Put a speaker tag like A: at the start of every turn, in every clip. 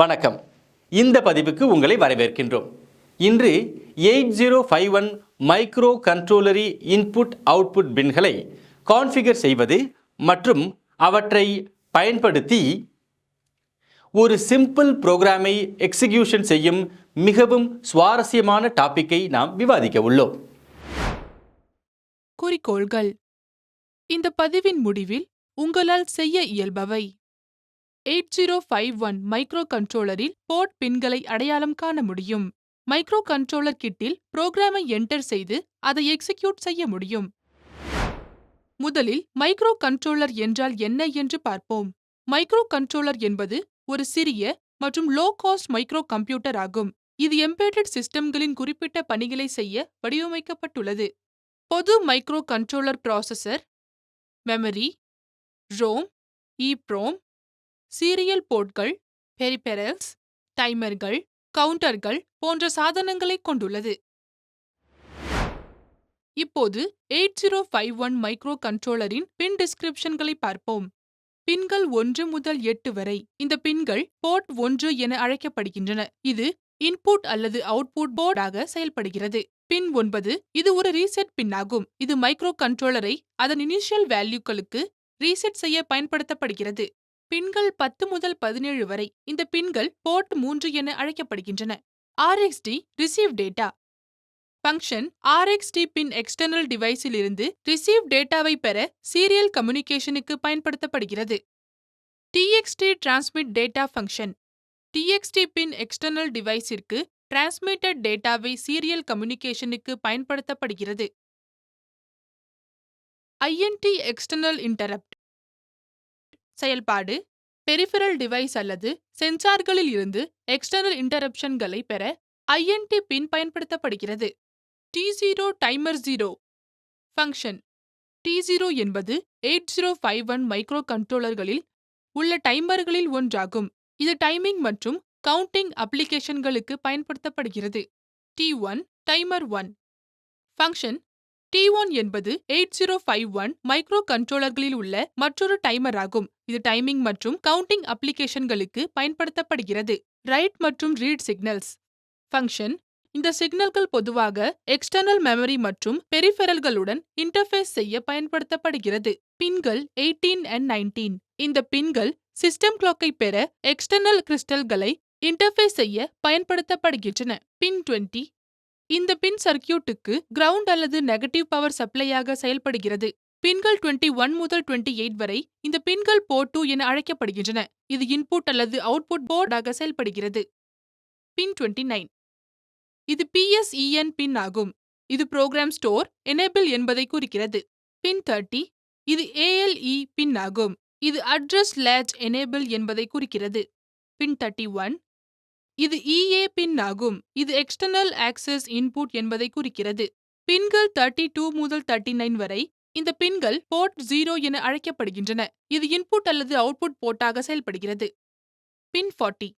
A: வணக்கம். இந்த பதிவுக்கு உங்களை வரவேற்கின்றோம். இன்று 8051 மைக்ரோ கண்ட்ரோலரி இன்புட் அவுட்புட் பின்களை கான்ஃபிகர் செய்வது மற்றும் அவற்றை பயன்படுத்தி ஒரு சிம்பிள் புரோகிராமை எக்ஸிகியூஷன் செய்யும் மிகவும் சுவாரஸ்யமான டாபிக்கை நாம் விவாதிக்க உள்ளோம்.
B: குறிக்கோள்கள். இந்த பதிவின் முடிவில் உங்களால் செய்ய இயல்பவை. 8051 மைக்ரோ கண்ட்ரோலரில் போர்ட் பின்களை அடையாளம் காண முடியும். மைக்ரோ கண்ட்ரோலர் கிட்டில் புரோகிராமை என்டர் செய்து அதை எக்ஸிக்யூட் செய்ய முடியும். முதலில் மைக்ரோ கண்ட்ரோலர் என்றால் என்ன என்று பார்ப்போம். மைக்ரோ கண்ட்ரோலர் என்பது ஒரு சிறிய மற்றும் லோ காஸ்ட் மைக்ரோ கம்ப்யூட்டர் ஆகும். இது எம்பெடட் சிஸ்டம்களின் குறிப்பிட்ட பணிகளை செய்ய வடிவமைக்கப்பட்டுள்ளது. பொது micro controller processor, memory, ROM, EEPROM, serial போர்ட்கள், பெரிபெரல்ஸ், டைமர்கள், கவுண்டர்கள் போன்ற சாதனங்களை கொண்டுள்ளது. இப்போது 8051 மைக்ரோ கண்ட்ரோலரின் பின் டிஸ்கிரிப்ஷன்களை பார்ப்போம். பின்கள் 1 முதல் 8 வரை. இந்த பின்கள் போர்ட் 1 என அழைக்கப்படுகின்றன. இது இன்புட் அல்லது அவுட்புட் போர்ட் ஆக செயல்படுகிறது. பின் 9 இது ஒரு ரீசெட் பின் ஆகும். இது மைக்ரோ கண்ட்ரோலரை அதன் இனிஷியல் வேல்யூக்களுக்கு ரீசெட் செய்ய பயன்படுத்தப்படுகிறது. பின்கள் 10 முதல் 17 வரை. இந்த பின்கள் போர்ட் 3 என அழைக்கப்படுகின்றன. RxD receive data function RxD பின் எக்ஸ்டர்னல் டிவைஸில் இருந்து ரிசீவ் டேட்டாவை பெற சீரியல் கம்யூனிகேஷனுக்கு பயன்படுத்தப்படுகிறது. TXT transmit data function TXT பின் எக்ஸ்டர்னல் டிவைஸிற்கு டிரான்ஸ்மிட்டட் டேட்டாவை சீரியல் கம்யூனிகேஷனுக்கு பயன்படுத்தப்படுகிறது. INT எக்ஸ்டர்னல் இன்டரப்ட் செயல்பாடு பெரிஃபெரல் டிவைஸ் அல்லது சென்சார்களில் இருந்து எக்ஸ்டர்னல் இன்டரப்ஷன்களை பெற INT பின் பயன்படுத்தப்படுகிறது. T0 டைமர் 0 ஃபங்க்ஷன் T0 என்பது 8051 மைக்ரோ கண்ட்ரோலர்களில் உள்ள டைமர்களில் ஒன்றாகும். இது டைமிங் மற்றும் கவுண்டிங் அப்ளிகேஷன்களுக்கு பயன்படுத்தப்படுகிறது. T1 டைமர் 1 ஃபங்க்ஷன் T1 என்பது 8051 மைக்ரோ கண்ட்ரோலர்களில் உள்ள மற்றொரு டைமர் ஆகும். இது டைமிங் மற்றும் கவுண்டிங் அப்ளிகேஷன்களுக்கு பயன்படுத்தப்படுகிறது. ரைட் மற்றும் ரீட் சிக்னல்ஸ் ஃபங்க்ஷன் இந்த சிக்னல்கள் பொதுவாக எக்ஸ்டர்னல் மெமரி மற்றும் பெரிஃபெரல்களுடன் இன்டர்ஃபேஸ் செய்ய பயன்படுத்தப்படுகிறது. பின்கள் 18 and 19 இந்த பின்கள் சிஸ்டம் கிளாக்கை பெற எக்ஸ்டர்னல் கிறிஸ்டல்களை இன்டர்ஃபேஸ் செய்ய பயன்படுத்தப்படுகின்றன. பின் 20 இந்த பின் சர்க்கியூட்டுக்கு கிரவுண்ட் அல்லது நெகட்டிவ் பவர் சப்ளையாக செயல்படுகிறது. பின்கள் 21 முதல் 28 வரை. இந்த பின்கள் போர்ட் 2 என அழைக்கப்படுகின்றன. இது இன்புட் அல்லது அவுட்புட் போர்டாக செயல்படுகிறது. பின் 29 இது PSEN பின் ஆகும். இது ப்ரோக்ராம் ஸ்டோர் எனேபிள் என்பதை குறிக்கிறது. பின் 30 இது ALE பின் ஆகும். இது அட்ரஸ் லேட்ச் எனேபிள் என்பதை குறிக்கிறது. பின் 31 இது EA பின் ஆகும். இது எக்ஸ்டர்னல் ஆக்சஸ் இன்புட் என்பதை குறிக்கிறது. பின்கள் 32 முதல் 39 வரை. இந்த பின்கள் போர்ட் 0 என அழைக்கப்படுகின்றன. இது இன்புட் அல்லது அவுட்புட் போர்ட்டாக செயல்படுகிறது. பின் 40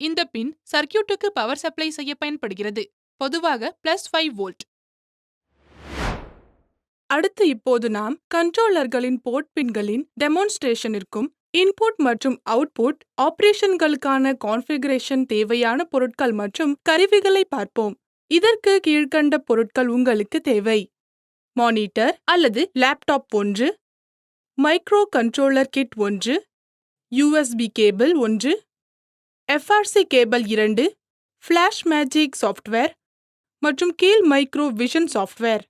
B: இந்த பின் சர்க்கியூட்டுக்கு பவர் சப்ளை செய்ய பயன்படுகிறது. பொதுவாக +5 வோல்ட். அடுத்து இப்போது நாம் கண்ட்ரோலர்களின் போர்ட் பின்களின் டெமான்ஸ்ட்ரேஷனிற்கும் இன்புட் மற்றும் அவுட்புட் ஆபரேஷன்களுக்கான கான்ஃபிகரேஷன் தேவையான பொருட்கள் மற்றும் கருவிகளை பார்ப்போம். இதற்கு கீழ்க்கண்ட பொருட்கள் உங்களுக்கு தேவை. மானிட்டர் அல்லது laptop 1, micro controller kit 1, USB cable 1, FRC cable 2, flash magic software மற்றும் கீழ் மைக்ரோ விஷன் சாஃப்ட்வேர்.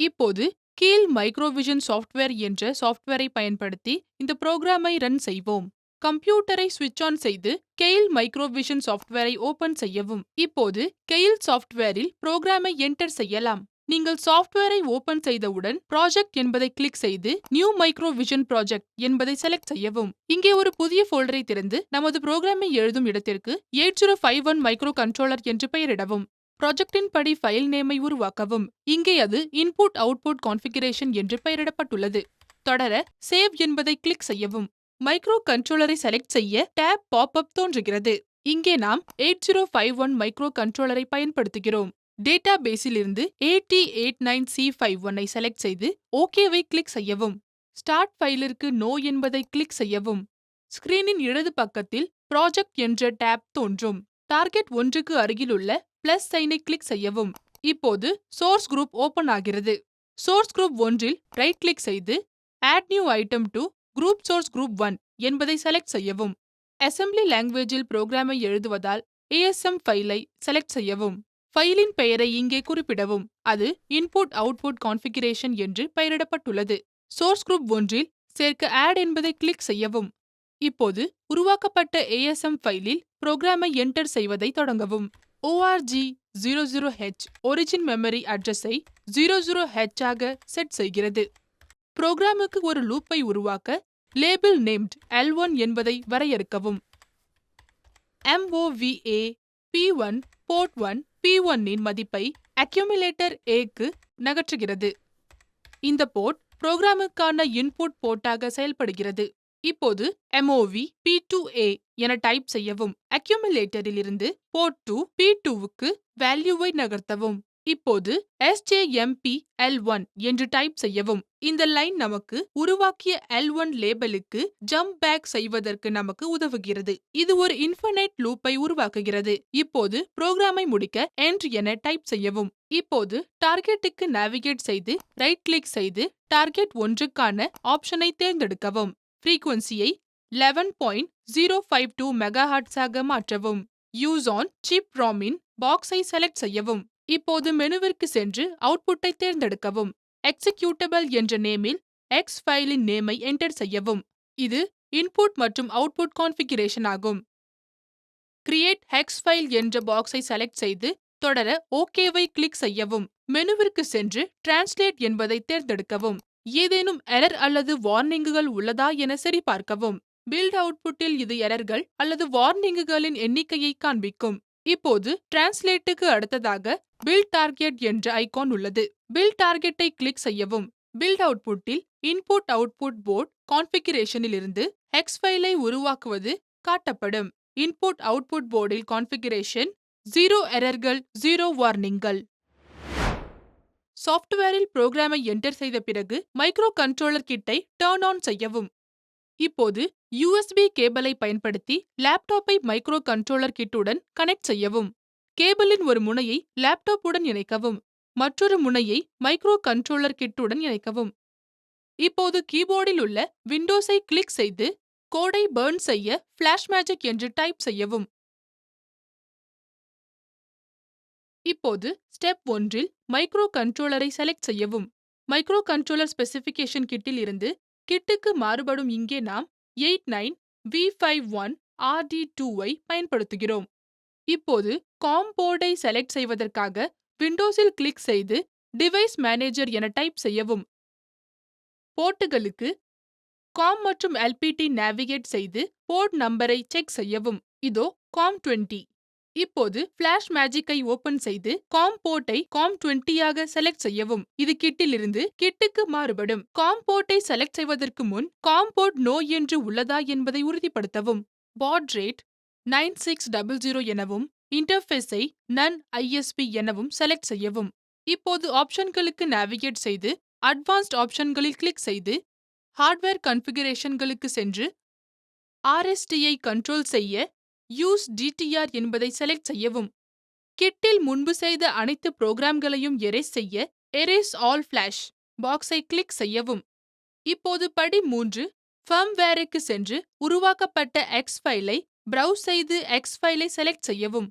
B: இப்போது கீழ் மைக்ரோவிஷன் சாஃப்ட்வேர் என்ற சாஃப்ட்வேரை பயன்படுத்தி இந்த புரோகிராமை ரன் செய்வோம். கம்ப்யூட்டரை ஸ்விட்ச் ஆன் செய்து கெயில் மைக்ரோவிஷன் சாஃப்ட்வேரை ஓபன் செய்யவும். இப்போது கெயில் சாஃப்ட்வேரில் புரோகிராமை என்டர் செய்யலாம். நீங்கள் சாஃப்ட்வேரை ஓபன் செய்தவுடன் ப்ராஜெக்ட் என்பதை கிளிக் செய்து நியூ மைக்ரோவிஷன் ப்ராஜெக்ட் என்பதை செலக்ட் செய்யவும். இங்கே ஒரு புதிய ஃபோல்டரை திறந்து நமது புரோகிராமை எழுதும் இடத்திற்கு 8051 மைக்ரோ கண்ட்ரோலர் என்று பெயரிடவும். ப்ராஜெக்டின் படி ஃபைல் நேமை உருவாக்கவும். இங்கே அது இன்புட் அவுட்புட் கான்ஃபிகரேஷன் என்று பெயரிடப்பட்டுள்ளது. தொடர சேவ் என்பதை கிளிக் செய்யவும். மைக்ரோ கண்ட்ரோலரை செலக்ட் செய்ய டேப் பாப்அப் தோன்றுகிறது. இங்கே நாம் 8051 மைக்ரோ கண்ட்ரோலரை பயன்படுத்துகிறோம். டேட்டா பேஸிலிருந்து AT89C51 ஐ செலக்ட் செய்து ஓகேவை கிளிக் செய்யவும். ஸ்டார்ட் ஃபைலிற்கு நோ என்பதை கிளிக் செய்யவும். ஸ்கிரீனின் இடது பக்கத்தில் ப்ராஜெக்ட் என்ற டேப் தோன்றும். டார்கெட் 1க்கு அருகிலுள்ள பிளஸ் சைனை கிளிக் செய்யவும். இப்போது சோர்ஸ் குரூப் ஓபன் ஆகிறது. சோர்ஸ் குரூப் 1இல் ரைட் கிளிக் செய்து add new item to group source group 1 என்பதை செலக்ட் செய்யவும். அசெம்பிளி லாங்குவேஜில் புரோகிராமை எழுதுவதால் ASM ஃபைலை செலக்ட் செய்யவும். ஃபைலின் பெயரை இங்கே குறிப்பிடவும். அது இன்புட் அவுட்புட் கான்ஃபிகரேஷன் என்று பெயரிடப்பட்டுள்ளது. சோர்ஸ் குரூப் 1இல் சேர்க்க ஆட் என்பதை கிளிக் செய்யவும். இப்போது உருவாக்கப்பட்ட ASM ஃபைலில் புரோகிராமை என்டர் செய்வதை தொடங்கவும். org00h ஒரிஜின் மெமரி அட்ரஸை 00h ஆக செட் செய்கிறது. புரோகிராமுக்கு ஒரு லூப்பை உருவாக்க லேபிள் நேம்ட் L1 என்பதை வரையறுக்கவும். MOVA P1 போர்ட் 1 P1 இன் மதிப்பை அக்யூமுலேட்டர் Aக்கு நகர்த்துகிறது. இந்த போர்ட் புரோகிராமுக்கான இன்புட் போர்ட்டாக செயல்படுகிறது. இப்போது MOV P2A என டைப் செய்யவும். அக்யூமுலேட்டரில் இருந்து போர்ட் 2 P2க்கு வேல்யூவை நகர்த்தவும். இப்போது SJMP L1 என்று டைப் செய்யவும். இந்த லைன் நமக்கு உருவாக்கிய L1 லேபலுக்கு ஜம்ப் பேக் செய்வதற்கு நமக்கு உதவுகிறது. இது ஒரு இன்ஃபினைட் லூப்பை உருவாக்குகிறது. இப்போது புரோகிராமை முடிக்க எண்ட் என டைப் செய்யவும். இப்போது டார்கெட்டுக்கு நேவிகேட் செய்து ரைட் கிளிக் செய்து டார்கெட் 1க்கான ஆப்ஷனை தேர்ந்தெடுக்கவும். ஃப்ரீக்வன்சியை 11.052 MHz ஆக மாற்றவும். யூஸ் ஆன் சிப் ராமின் பாக்ஸை செலக்ட் செய்யவும். இப்போது மெனுவிற்கு சென்று அவுட்புட்டை தேர்ந்தெடுக்கவும். எக்ஸிக்யூட்டபிள் என்ற நேமில் எக்ஸ் ஃபைலின் நேமை என்டர் செய்யவும். இது இன்புட் மற்றும் அவுட்புட் கான்ஃபிகரேஷன் ஆகும். கிரியேட் ஹெக்ஸ் ஃபைல் என்ற பாக்ஸை செலக்ட் செய்து தொடர ஓகேவை கிளிக் செய்யவும். மெனுவிற்கு சென்று டிரான்ஸ்லேட் என்பதை தேர்ந்தெடுக்கவும். ஏதேனும் எரர் அல்லது வார்னிங்குகள் உள்ளதா என சரிபார்க்கவும். பில்ட் அவுட்புட்டில் இது எரர்கள் அல்லது வார்னிங்குகளின் எண்ணிக்கையை காண்பிக்கும். இப்போது டிரான்ஸ்லேட்டுக்கு அடுத்ததாக பில்ட் டார்கெட் என்ற ஐகான் உள்ளது. பில்ட் டார்கெட்டை கிளிக் செய்யவும். பில்ட் அவுட்புட்டில் இன்புட் அவுட்புட் போர்ட் கான்ஃபிகரேஷனில் இருந்து ஹெக்ஸ் ஃபைலை உருவாக்குவது காட்டப்படும். இன்புட் அவுட்புட் போர்டில் கான்ஃபிகரேஷன் 0 எரர்கள் 0 வார்னிங்கள். சாஃப்ட்வேரில் புரோகிராமை என்டர் செய்த பிறகு மைக்ரோ கண்ட்ரோலர் கிட்டை டர்ன் ஆன் செய்யவும். இப்போது USB கேபிளை பயன்படுத்தி லேப்டாப்பை மைக்ரோ கண்ட்ரோலர் கிட்டுடன் கனெக்ட் செய்யவும். கேபிளின் ஒரு முனையை லேப்டாப்புடன் இணைக்கவும். மற்றொரு முனையை மைக்ரோ கண்ட்ரோலர் கிட்டுடன் இணைக்கவும். இப்போது கீபோர்டில் உள்ள விண்டோஸை கிளிக் செய்து கோடை பர்ன் செய்ய ஃபிளாஷ் மேஜிக் என்று டைப் செய்யவும். இப்போது ஸ்டெப் 1இல் மைக்ரோ கண்ட்ரோலரை செலக்ட் செய்யவும். மைக்ரோ கண்ட்ரோலர் ஸ்பெசிஃபிகேஷன் கிட்டில் இருந்து கிட்டுக்கு மாறுபடும் இங்கே நாம் 89V51 RD2ஐ பயன்படுத்துகிறோம். இப்போது காம் போர்டை செலக்ட் செய்வதற்காக விண்டோஸில் கிளிக் செய்து டிவைஸ் மேனேஜர் என டைப் செய்யவும். போர்ட்டுகளுக்கு காம் மற்றும் LPT நேவிகேட் செய்து போர்ட் நம்பரை செக் செய்யவும். இதோ COM20. இப்போது ஃபிளாஷ் மேஜிக்கை ஓபன் செய்து காம் போர்ட்டை COM20 ஆக செலக்ட் செய்யவும். இது கிட்டிலிருந்து கிட்டுக்கு மாறுபடும். காம் போர்ட்டை செலக்ட் செய்வதற்கு முன் காம் போர்ட் நோ என்று உள்ளதா என்பதை உறுதிப்படுத்தவும். பாட் ரேட் 9600 எனவும் இன்டர்ஃபேஸை நன் ISP எனவும் செலக்ட் செய்யவும். இப்போது ஆப்ஷன்களுக்கு நேவிகேட் செய்து அட்வான்ஸ்ட் ஆப்ஷன்களில் கிளிக் செய்து ஹார்ட்வேர் கன்ஃபிகரேஷன்களுக்கு சென்று RSTஐ கண்ட்ரோல் செய்ய யூஸ் DTR என்பதை செலக்ட் செய்யவும். கிட்டில் முன்பு செய்த அனைத்து புரோகிராம்களையும் எரேஸ் செய்ய எரேஸ் ஆல் ஃபிளாஷ் பாக்ஸை கிளிக் செய்யவும். இப்போது படி 3 ஃபர்ம்வேருக்கு சென்று உருவாக்கப்பட்ட எக்ஸ் ஃபைலை பிரவுஸ் செய்து எக்ஸ் ஃபைலை செலக்ட் செய்யவும்.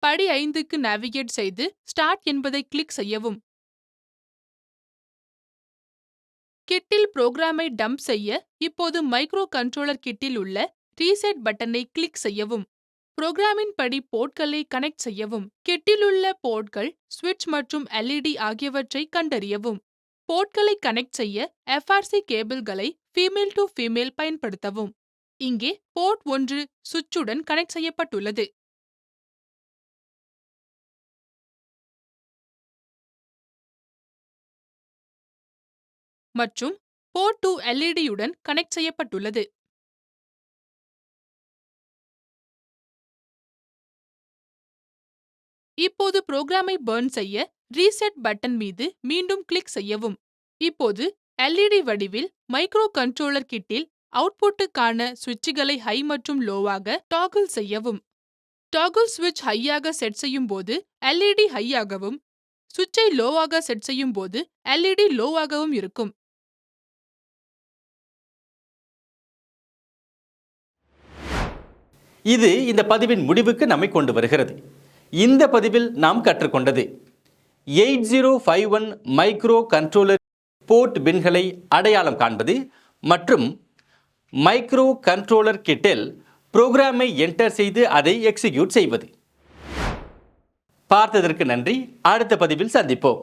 B: படி 5க்கு நேவிகேட் செய்து ஸ்டார்ட் என்பதை கிளிக் செய்யவும். கிட்டில் புரோகிராமை டம்ப் செய்ய இப்போது மைக்ரோ கண்ட்ரோலர் கிட்டில் உள்ள ரீசெட் பட்டனை கிளிக் செய்யவும். புரோகிராமின் படி போர்ட்களை கனெக்ட் செய்யவும். கிட்டிலுள்ள போர்ட்கள் சுவிட்ச் மற்றும் LED ஆகியவற்றை கண்டறியவும். போர்ட்களை கனெக்ட் செய்ய FRC கேபிள்களை ஃபீமேல் டு ஃபீமேல் பயன்படுத்தவும். இங்கே போர்ட் 1 சுவிட்சுடன் கனெக்ட் செய்யப்பட்டுள்ளது. மற்றும் போர்ட் 2 LED-யுடன் கனெக்ட் செய்யப்பட்டுள்ளது. இப்போது புரோகிராமை பர்ன் செய்ய ரீசெட் பட்டன் மீது மீண்டும் கிளிக் செய்யவும். இப்போது LED வடிவில் மைக்ரோ கண்ட்ரோலர் கிட்டில் அவுட்புட்டுக்கான சுவிட்சுகளை ஹை மற்றும் லோவாக டாகிள் செய்யவும். டாகிள் சுவிட்ச் ஹையாக செட் செய்யும் போது எல்இடி ஹையாகவும், சுவிட்சை லோவாக செட் செய்யும் போது எல்இடி லோவாகவும் இருக்கும்.
A: இது இந்த பதிவின் முடிவுக்கு நம்மை கொண்டு வருகிறது. இந்த பதிவில் நாம் கற்றுக்கொண்டது 8051 மைக்ரோ கண்ட்ரோலர் போர்ட் பின்களை அடையாளம் காண்பது மற்றும் மைக்ரோ கண்ட்ரோலர் கிட்டில் புரோகிராமை என்டர் செய்து அதை எக்ஸிக்யூட் செய்வது. பார்த்ததற்கு நன்றி. அடுத்த பதிவில் சந்திப்போம்.